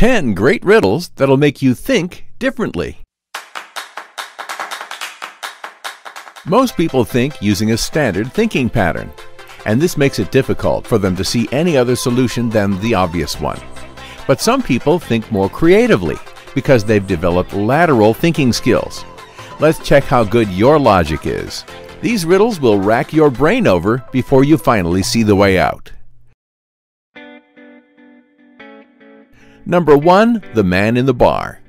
10 great riddles that'll make you think differently. Most people think using a standard thinking pattern, and this makes it difficult for them to see any other solution than the obvious one. But some people think more creatively because they've developed lateral thinking skills. Let's check how good your logic is. These riddles will rack your brain over before you finally see the way out. Number 1. The man in the bar.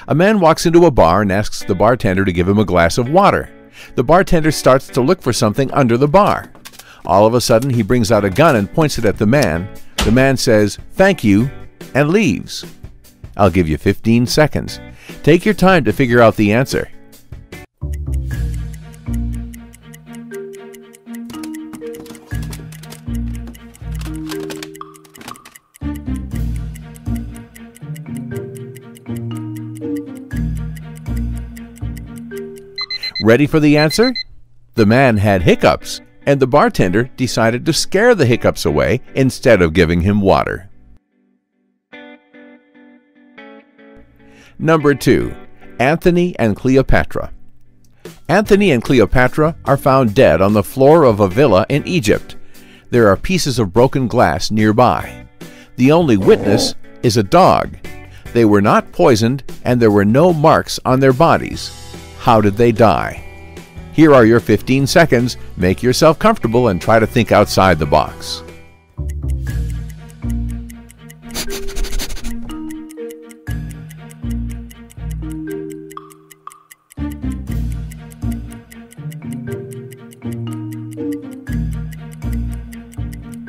A man walks into a bar and asks the bartender to give him a glass of water. The bartender starts to look for something under the bar. All of a sudden, he brings out a gun and points it at the man. The man says, "Thank you," and leaves. I'll give you 15 seconds. Take your time to figure out the answer. Ready for the answer? The man had hiccups, and the bartender decided to scare the hiccups away instead of giving him water. Number 2. Antony and Cleopatra. Anthony and Cleopatra are found dead on the floor of a villa in Egypt. There are pieces of broken glass nearby. The only witness is a dog. They were not poisoned, and there were no marks on their bodies. How did they die? Here are your 15 seconds. Make yourself comfortable and try to think outside the box.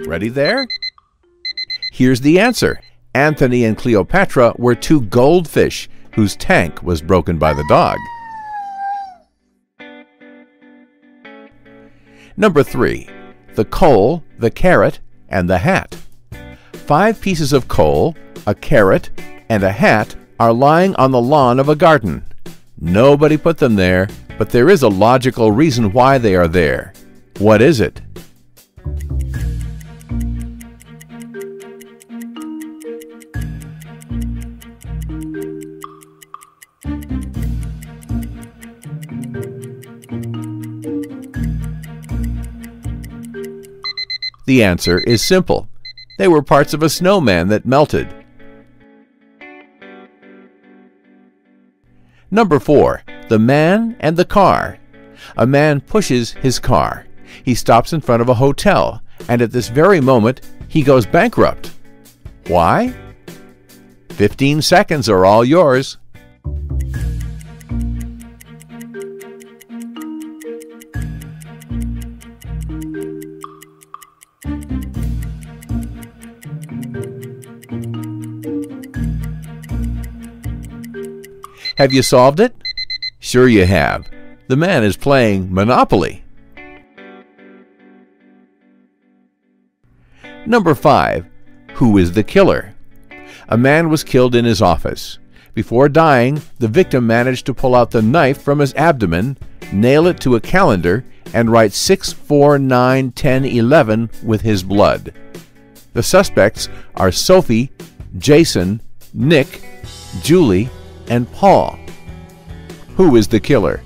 Ready there? Here's the answer. Antony and Cleopatra were 2 goldfish whose tank was broken by the dog. Number 3. The coal, the carrot, and the hat. 5 pieces of coal, a carrot, and a hat are lying on the lawn of a garden. Nobody put them there, but there is a logical reason why they are there. What is it? The answer is simple. They were parts of a snowman that melted. Number 4. The man and the car. A man pushes his car. He stops in front of a hotel, and at this very moment, he goes bankrupt. Why? 15 seconds are all yours. Have you solved it? Sure you have. The man is playing Monopoly. Number 5. Who is the killer? A man was killed in his office. Before dying, the victim managed to pull out the knife from his abdomen, nail it to a calendar, and write 6, 4, 9, 10, 11 with his blood. The suspects are Sophie, Jason, Nick, Julie, and Paul. Who is the killer?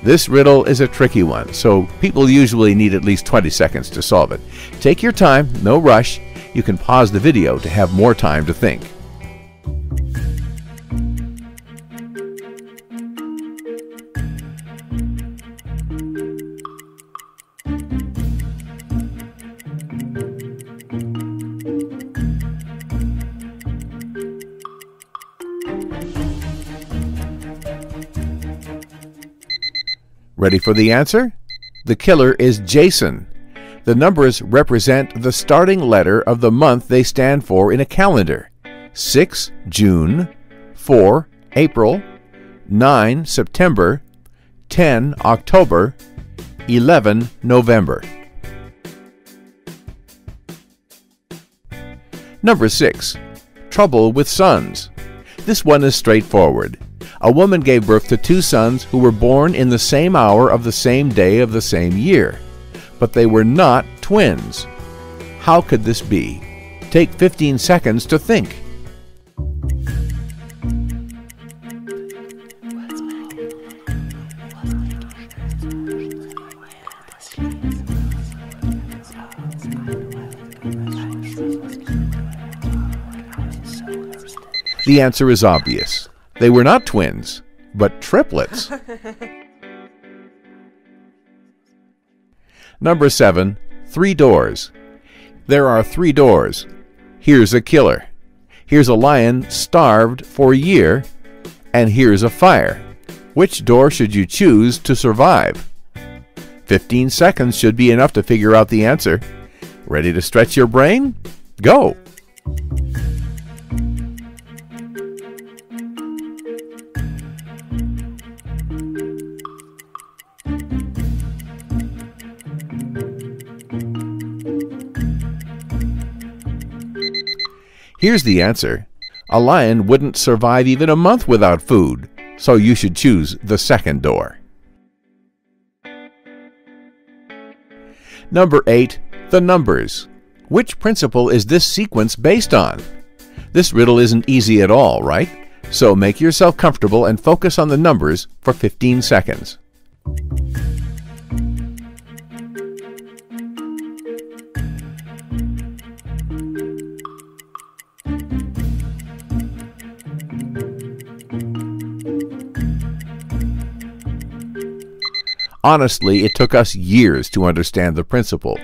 This riddle is a tricky one, so people usually need at least 20 seconds to solve it. Take your time, no rush. You can pause the video to have more time to think. Ready for the answer? The killer is Jason. The numbers represent the starting letter of the month they stand for in a calendar. 6, June, 4, April, 9, September, 10, October, 11, November. Number 6. Trouble with sons. This one is straightforward. A woman gave birth to 2 sons who were born in the same hour of the same day of the same year, but they were not twins. How could this be? Take 15 seconds to think. The answer is obvious. They were not twins, but triplets. Number 7. 3 doors. There are 3 doors. Here's a killer. Here's a lion starved for a year. And here's a fire. Which door should you choose to survive? 15 seconds should be enough to figure out the answer. Ready to stretch your brain? Go! Here's the answer. A lion wouldn't survive even a month without food, so you should choose the second door. Number 8. The numbers. Which principle is this sequence based on? This riddle isn't easy at all, right? So make yourself comfortable and focus on the numbers for 15 seconds. Honestly, it took us years to understand the principle.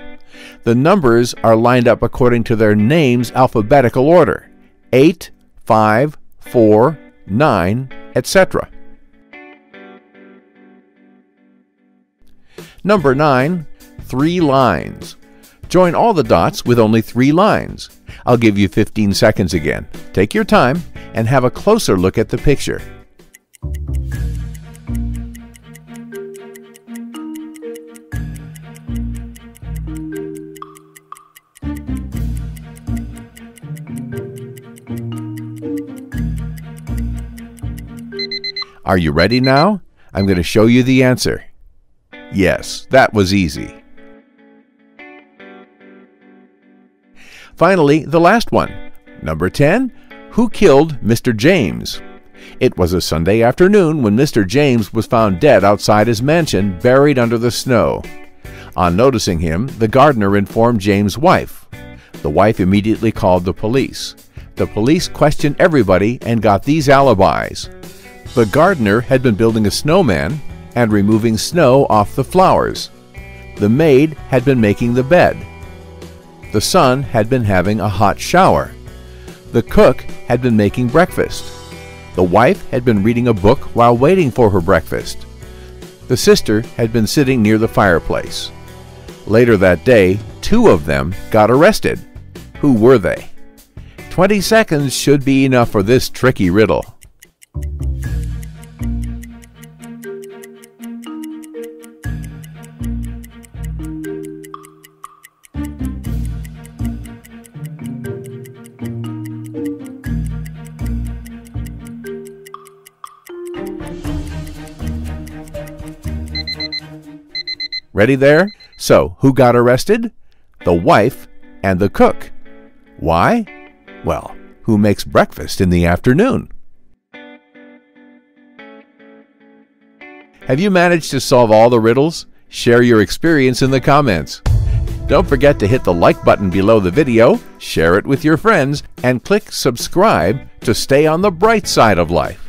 The numbers are lined up according to their name's alphabetical order: 8, 5, 4, 9, etc. Number 9. 3 lines. Join all the dots with only 3 lines. I'll give you 15 seconds again. Take your time and have a closer look at the picture. Are you ready now? I'm going to show you the answer. Yes, that was easy. Finally, the last one. Number 10. Who killed Mr. James? It was a Sunday afternoon when Mr. James was found dead outside his mansion, buried under the snow. On noticing him, the gardener informed James' wife. The wife immediately called the police. The police questioned everybody and got these alibis. The gardener had been building a snowman and removing snow off the flowers. The maid had been making the bed. The son had been having a hot shower. The cook had been making breakfast. The wife had been reading a book while waiting for her breakfast. The sister had been sitting near the fireplace. Later that day, 2 of them got arrested. Who were they? 20 seconds should be enough for this tricky riddle. Ready there? So, who got arrested? The wife and the cook. Why? Well, who makes breakfast in the afternoon? Have you managed to solve all the riddles? Share your experience in the comments. Don't forget to hit the like button below the video, share it with your friends, and click subscribe to stay on the bright side of life.